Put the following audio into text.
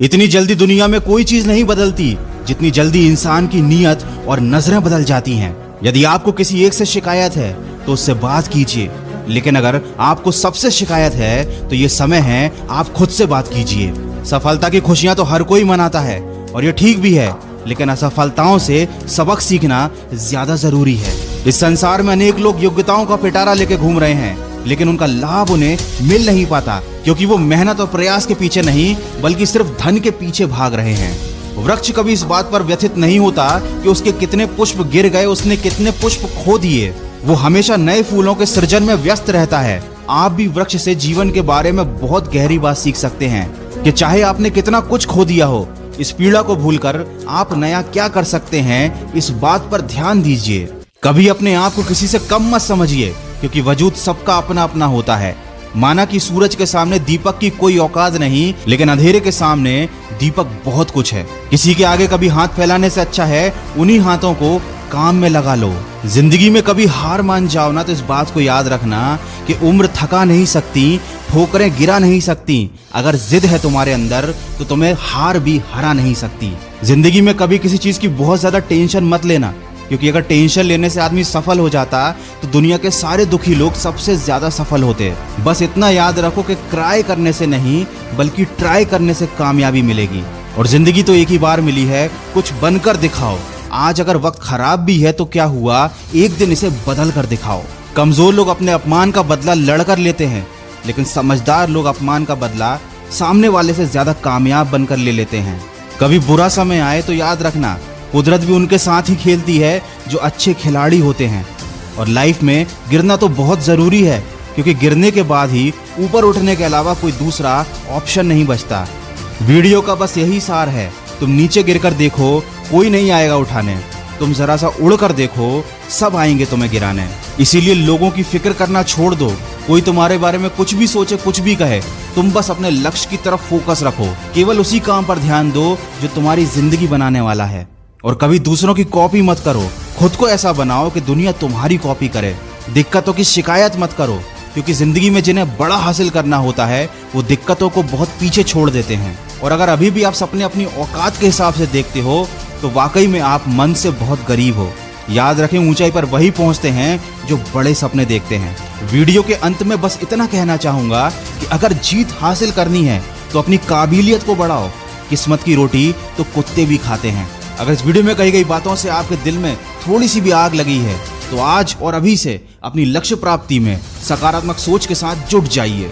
इतनी जल्दी दुनिया में कोई चीज नहीं बदलती जितनी जल्दी इंसान की नीयत और नजरें बदल जाती हैं। यदि आपको किसी एक से शिकायत है तो उससे बात कीजिए, लेकिन अगर आपको सबसे शिकायत है तो ये समय है आप खुद से बात कीजिए। सफलता की खुशियां तो हर कोई मनाता है और ये ठीक भी है, लेकिन असफलताओं से सबक सीखना ज्यादा जरूरी है। इस संसार में अनेक लोग योग्यताओं का पिटारा लेके घूम रहे हैं, लेकिन उनका लाभ उन्हें मिल नहीं पाता क्योंकि वो मेहनत और प्रयास के पीछे नहीं बल्कि सिर्फ धन के पीछे भाग रहे हैं। वृक्ष कभी इस बात पर व्यथित नहीं होता कि उसके कितने पुष्प गिर गए, उसने कितने पुष्प खो दिए। वो हमेशा नए फूलों के सृजन में व्यस्त रहता है। आप भी वृक्ष से जीवन के बारे में बहुत गहरी बात सीख सकते हैं कि चाहे आपने कितना कुछ खो दिया हो, इस पीड़ा को भूलकर आप नया क्या कर सकते हैं, इस बात पर ध्यान दीजिए। कभी अपने आप को किसी से कम मत समझिए क्योंकि वजूद सबका अपना अपना होता है। माना कि सूरज के सामने दीपक की कोई औकात नहीं, लेकिन अंधेरे के सामने दीपक बहुत कुछ है। किसी के आगे कभी हाथ फैलाने से अच्छा है उन्हीं हाथों को काम में लगा लो। जिंदगी में कभी हार मान जाओ ना तो इस बात को याद रखना कि उम्र थका नहीं सकती, ठोकरें गिरा नहीं सकती। अगर जिद है तुम्हारे अंदर तो तुम्हें हार भी हरा नहीं सकती। जिंदगी में कभी किसी चीज की बहुत ज्यादा टेंशन मत लेना, क्योंकि अगर टेंशन लेने से आदमी सफल हो जाता तो दुनिया के सारे दुखी लोग सबसे ज्यादा सफल होते। बस इतना याद रखो कि क्राई करने से नहीं बल्कि ट्राई करने से कामयाबी मिलेगी। और जिंदगी तो एक ही बार मिली है, कुछ बनकर दिखाओ। आज अगर वक्त खराब भी है तो क्या हुआ, एक दिन इसे बदल कर दिखाओ। कमजोर लोग अपने अपमान का बदला लड़कर लेते हैं, लेकिन समझदार लोग अपमान का बदला सामने वाले से ज्यादा कामयाब बनकर ले लेते हैं। कभी बुरा समय आए तो याद रखना कुदरत भी उनके साथ ही खेलती है जो अच्छे खिलाड़ी होते हैं। और लाइफ में गिरना तो बहुत जरूरी है, क्योंकि गिरने के बाद ही ऊपर उठने के अलावा कोई दूसरा ऑप्शन नहीं बचता। वीडियो का बस यही सार है, तुम नीचे गिरकर देखो, कोई नहीं आएगा उठाने। तुम जरा सा उड़ कर देखो, सब आएंगे तुम्हें गिराने। इसीलिए लोगों की फिक्र करना छोड़ दो। कोई तुम्हारे बारे में कुछ भी सोचे, कुछ भी कहे, तुम बस अपने लक्ष्य की तरफ फोकस रखो। केवल उसी काम पर ध्यान दो जो तुम्हारी जिंदगी बनाने वाला है। और कभी दूसरों की कॉपी मत करो, खुद को ऐसा बनाओ कि दुनिया तुम्हारी कॉपी करे। दिक्कतों की शिकायत मत करो, क्योंकि जिंदगी में जिन्हें बड़ा हासिल करना होता है वो दिक्कतों को बहुत पीछे छोड़ देते हैं। और अगर अभी भी आप सपने अपनी औकात के हिसाब से देखते हो तो वाकई में आप मन से बहुत गरीब हो। याद रखें, ऊंचाई पर वही पहुंचते हैं जो बड़े सपने देखते हैं। वीडियो के अंत में बस इतना कहना चाहूंगा कि अगर जीत हासिल करनी है तो अपनी काबिलियत को बढ़ाओ। किस्मत की रोटी तो कुत्ते भी खाते हैं। अगर इस वीडियो में कही गई बातों से आपके दिल में थोड़ी सी भी आग लगी है तो आज और अभी से अपनी लक्ष्य प्राप्ति में सकारात्मक सोच के साथ जुट जाइए।